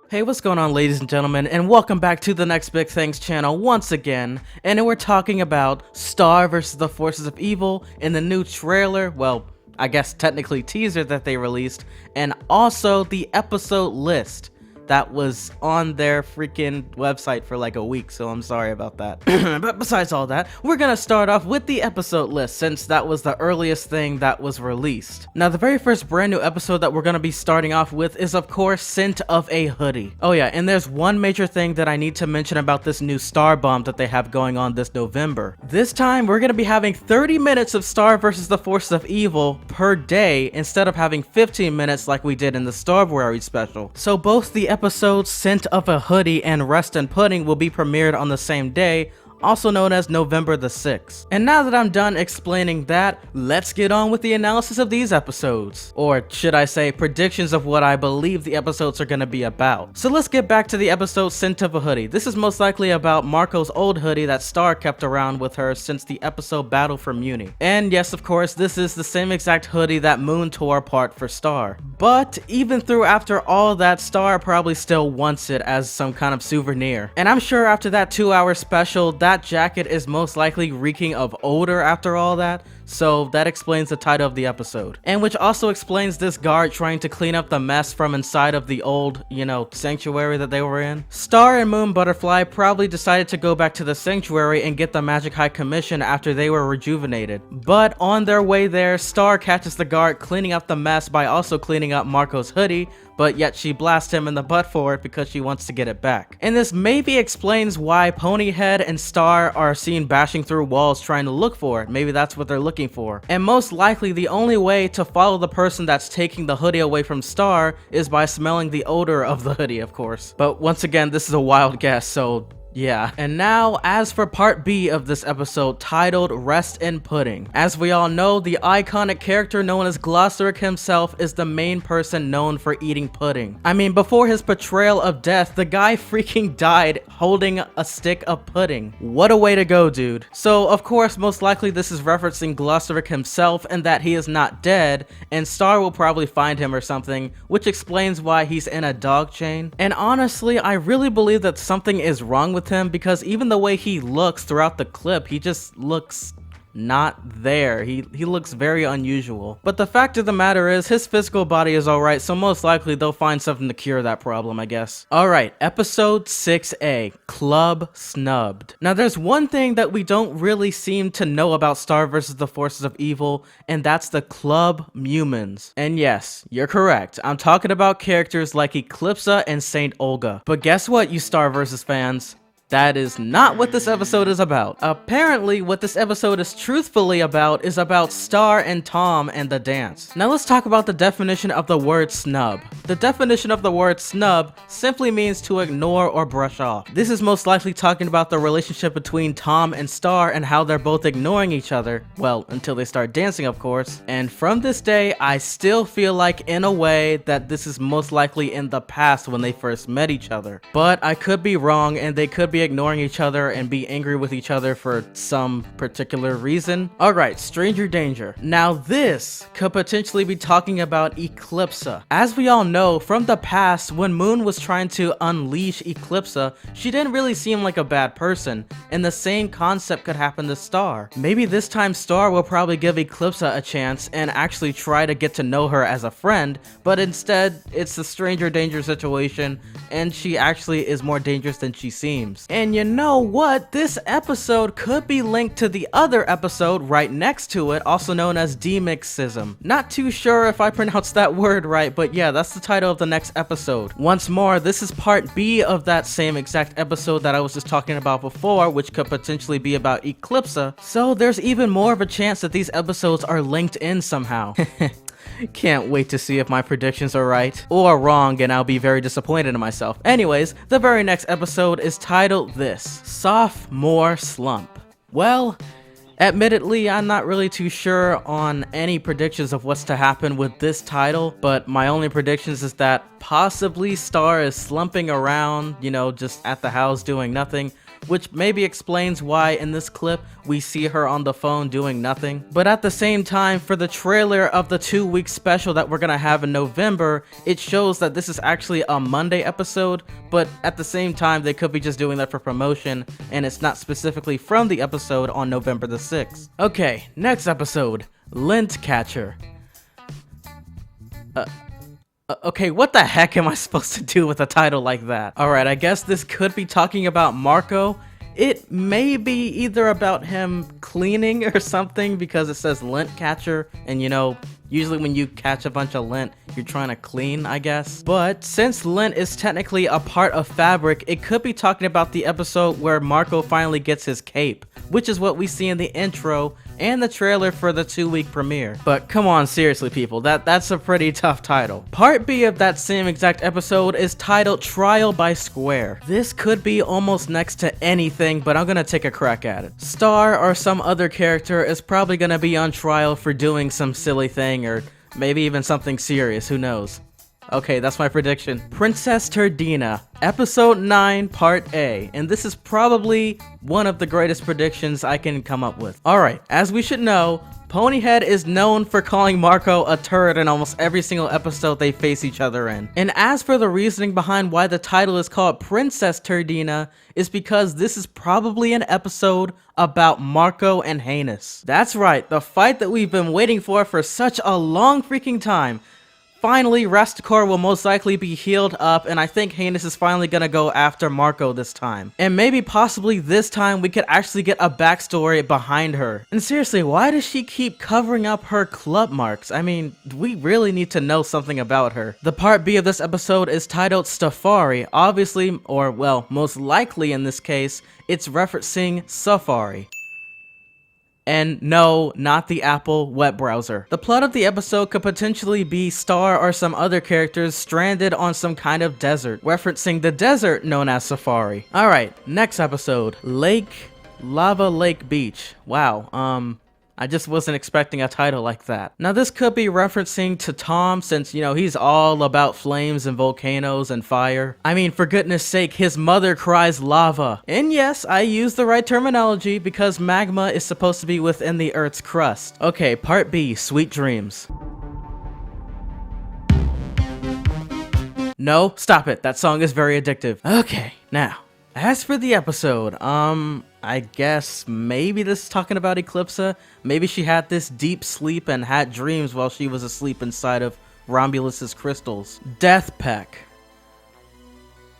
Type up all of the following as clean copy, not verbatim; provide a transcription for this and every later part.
Hey, what's going on, ladies and gentlemen, and welcome back to the Next Big Things channel once again. And we're talking about Star versus the Forces of Evil in the new trailer, well, I guess technically teaser that they released, and also the episode list that was on their freaking website for like a week, so I'm sorry about that. But besides all that, we're gonna start off with the episode list, since that was the earliest thing that was released. Now, the very first brand new episode that we're gonna be starting off with is, of course, Scent of a Hoodie. Oh yeah, and there's one major thing that I need to mention about this new Star Bomb that they have going on this November. This time, we're gonna be having 30 minutes of Star versus the Forces of Evil per day, instead of having 15 minutes like we did in the Starbury special. So both the episodes Scent of a Hoodie and Rest and Pudding will be premiered on the same day, also known as November the 6th. And now that I'm done explaining that, let's get on with the analysis of these episodes. Or should I say, predictions of what I believe the episodes are going to be about. So let's get back to the episode Scent of a Hoodie. This is most likely about Marco's old hoodie that Star kept around with her since the episode Battle for Muni. And yes, of course, this is the same exact hoodie that Moon tore apart for Star. But even through after all that, Star probably still wants it as some kind of souvenir. And I'm sure after that 2-hour special, that jacket is most likely reeking of odor after all that, so that explains the title of the episode. And which also explains this guard trying to clean up the mess from inside of the old, sanctuary that they were in. Star and Moon Butterfly probably decided to go back to the sanctuary and get the Magic High Commission after they were rejuvenated. But on their way there, Star catches the guard cleaning up the mess by also cleaning up Marco's hoodie, but yet she blasts him in the butt for it because she wants to get it back. And this maybe explains why Ponyhead and Star are seen bashing through walls trying to look for it. Maybe that's what they're looking for. And most likely the only way to follow the person that's taking the hoodie away from Star is by smelling the odor of the hoodie, of course. But once again, this is a wild guess, so yeah. And now, as for part B of this episode, titled Rest and Pudding. As we all know, the iconic character known as Glossaric himself is the main person known for eating pudding. I mean, before his portrayal of death, the guy freaking died holding a stick of pudding. What a way to go, dude. So, of course, most likely this is referencing Glossaric himself and that he is not dead, and Star will probably find him or something, which explains why he's in a dog chain. And honestly, I really believe that something is wrong with him, because even the way he looks throughout the clip, he just looks not there. He looks very unusual. But the fact of the matter is, his physical body is alright, so most likely they'll find something to cure that problem, I guess. Alright, episode 6A, Club Snubbed. Now there's one thing that we don't really seem to know about Star versus the Forces of Evil, and that's the Club Mumins. And yes, you're correct. I'm talking about characters like Eclipsa and Saint Olga. But guess what, you Star versus fans? That is not what this episode is about. Apparently, what this episode is truthfully about is about Star and Tom and the dance. Now let's talk about the definition of the word snub. The definition of the word snub simply means to ignore or brush off. This is most likely talking about the relationship between Tom and Star and how they're both ignoring each other. Well, until they start dancing, of course. And from this day, I still feel like, in a way, that this is most likely in the past when they first met each other. But I could be wrong, and they could be ignoring each other and be angry with each other for some particular reason. Alright, stranger danger. Now this could potentially be talking about Eclipsa. As we all know, from the past, when Moon was trying to unleash Eclipsa, she didn't really seem like a bad person, and the same concept could happen to Star. Maybe this time Star will probably give Eclipsa a chance and actually try to get to know her as a friend, but instead, it's a stranger danger situation, and she actually is more dangerous than she seems. And you know what? This episode could be linked to the other episode right next to it, also known as Demixism. Not too sure if I pronounced that word right, but yeah, that's the title of the next episode. Once more, this is part B of that same exact episode that I was just talking about before, which could potentially be about Eclipsa, so there's even more of a chance that these episodes are linked in somehow. Can't wait to see if my predictions are right or wrong, and I'll be very disappointed in myself. Anyways, the very next episode is titled this, Sophomore Slump. Well, admittedly, I'm not really too sure on any predictions of what's to happen with this title, but my only predictions is that possibly Star is slumping around, just at the house doing nothing, which maybe explains why in this clip we see her on the phone doing nothing. But at the same time, for the trailer of the 2-week special that we're gonna have in November, it shows that this is actually a Monday episode, but at the same time they could be just doing that for promotion and it's not specifically from the episode on November the 6th. Okay, next episode, Lint Catcher. Okay, what the heck am I supposed to do with a title like that? Alright, I guess this could be talking about Marco. It may be either about him cleaning or something because it says lint catcher, and you know, usually when you catch a bunch of lint, you're trying to clean, I guess. But since lint is technically a part of fabric, it could be talking about the episode where Marco finally gets his cape, which is what we see in the intro and the trailer for the 2-week premiere. But come on, seriously people, that's a pretty tough title. Part B of that same exact episode is titled Trial by Square. This could be almost next to anything, but I'm gonna take a crack at it. Star or some other character is probably gonna be on trial for doing some silly thing or maybe even something serious, who knows. Okay, that's my prediction. Princess Turdina, Episode 9, Part A. And this is probably one of the greatest predictions I can come up with. Alright, as we should know, Ponyhead is known for calling Marco a turd in almost every single episode they face each other in. And as for the reasoning behind why the title is called Princess Turdina, is because this is probably an episode about Marco and Heinous. That's right, the fight that we've been waiting for such a long freaking time. Finally, Rastakor will most likely be healed up, and I think Heinous is finally gonna go after Marco this time. And maybe possibly this time we could actually get a backstory behind her. And seriously, why does she keep covering up her club marks? I mean, we really need to know something about her. The part B of this episode is titled Stafari. Obviously, or well, most likely in this case, it's referencing Safari. And no, not the Apple web browser. The plot of the episode could potentially be Star or some other characters stranded on some kind of desert, referencing the desert known as Safari. Alright, next episode, Lava Lake Beach. Wow, I just wasn't expecting a title like that. Now this could be referencing to Tom since, you know, he's all about flames and volcanoes and fire. I mean, for goodness sake, his mother cries lava. And yes, I used the right terminology because magma is supposed to be within the Earth's crust. Okay, part B, Sweet Dreams. No, stop it. That song is very addictive. Okay, now, as for the episode, I guess maybe this is talking about Eclipsa. Maybe she had this deep sleep and had dreams while she was asleep inside of Romulus's crystals. Death Peck.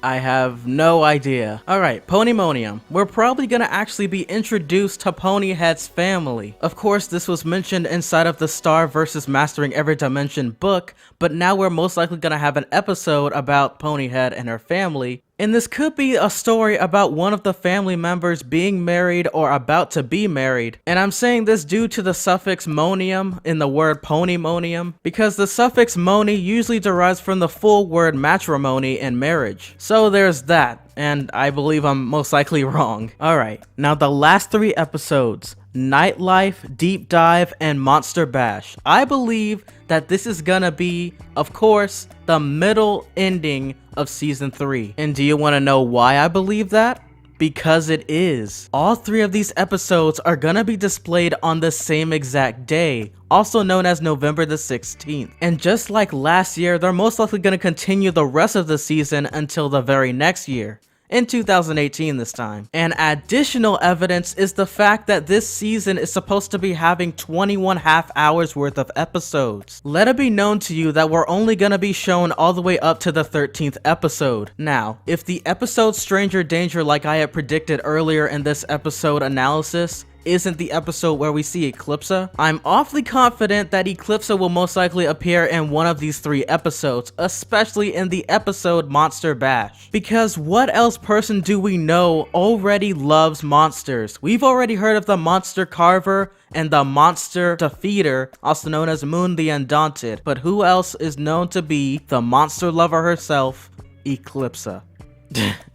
I have no idea. Alright, Ponymonium. We're probably gonna actually be introduced to Ponyhead's family. Of course, this was mentioned inside of the Star vs. Mastering Every Dimension book, but now we're most likely gonna have an episode about Ponyhead and her family. And this could be a story about one of the family members being married or about to be married. And I'm saying this due to the suffix monium in the word ponymonium, because the suffix moni usually derives from the full word matrimony and marriage. So there's that, and I believe I'm most likely wrong. Alright, now the last 3 episodes, Nightlife, Deep Dive, and Monster Bash. I believe that this is gonna be, of course, the middle ending of season 3. And do you want to know why I believe that? Because it is. All 3 of these episodes are gonna be displayed on the same exact day, also known as November the 16th. And just like last year, they're most likely gonna continue the rest of the season until the very next year. In 2018 this time. And additional evidence is the fact that this season is supposed to be having 21 half hours worth of episodes. Let it be known to you that we're only gonna be shown all the way up to the 13th episode. Now, if the episode Stranger Danger, like I had predicted earlier in this episode analysis, isn't the episode where we see Eclipsa, I'm awfully confident that Eclipsa will most likely appear in one of these 3 episodes, especially in the episode Monster Bash. Because what else person do we know already loves monsters? We've already heard of the Monster Carver and the Monster Defeater, also known as Moon the Undaunted, but who else is known to be the monster lover herself, Eclipsa?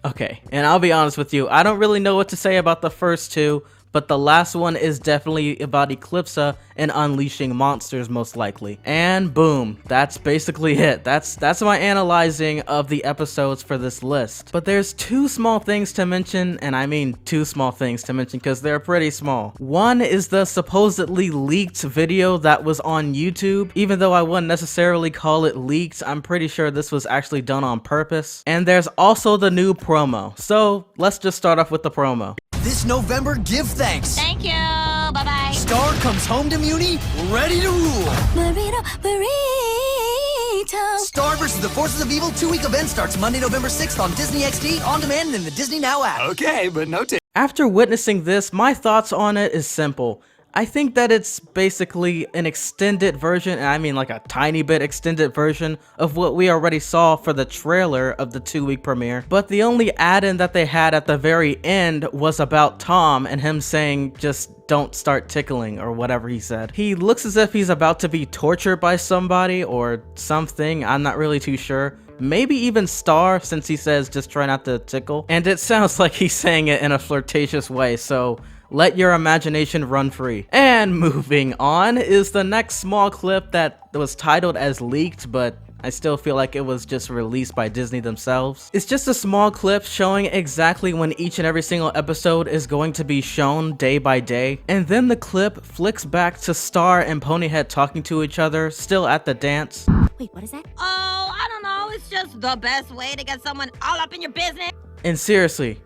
Okay, and I'll be honest with you, I don't really know what to say about the first 2, but the last one is definitely about Eclipsa and unleashing monsters most likely. And boom, that's basically it. That's my analyzing of the episodes for this list. But there's two small things to mention, and I mean two small things to mention because they're pretty small. One is the supposedly leaked video that was on YouTube. Even though I wouldn't necessarily call it leaked, I'm pretty sure this was actually done on purpose. And there's also the new promo. So let's just start off with the promo. This November, give thanks. Thank you. Bye-bye. Star comes home to Muni, ready to rule. Burrito, burrito. Star vs. the Forces of Evil 2-week event starts Monday, November 6th on Disney XD, on demand, and in the Disney Now app. Okay, but no take. After witnessing this, my thoughts on it is simple. I think that it's basically an extended version, and I mean like a tiny bit extended version of what we already saw for the trailer of the 2-week premiere. But the only add-in that they had at the very end was about Tom and him saying just don't start tickling or whatever he said. He looks as if he's about to be tortured by somebody or something, I'm not really too sure. Maybe even Star, since he says just try not to tickle. And it sounds like he's saying it in a flirtatious way, so let your imagination run free. And moving on is the next small clip that was titled as leaked, but I still feel like it was just released by Disney themselves. It's just a small clip showing exactly when each and every single episode is going to be shown day by day. And then the clip flicks back to Star and Ponyhead talking to each other, still at the dance. Wait, what is that? Oh, I don't know. It's just the best way to get someone all up in your business. And seriously,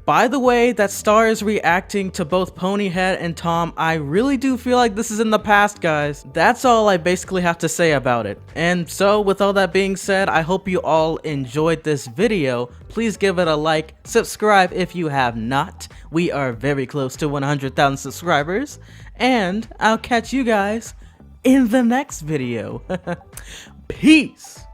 by the way that Star is reacting to both Ponyhead and Tom, I really do feel like this is in the past, guys. That's all I basically have to say about it. And so, with all that being said, I hope you all enjoyed this video. Please give it a like, subscribe if you have not. We are very close to 100,000 subscribers. And I'll catch you guys in the next video. Peace!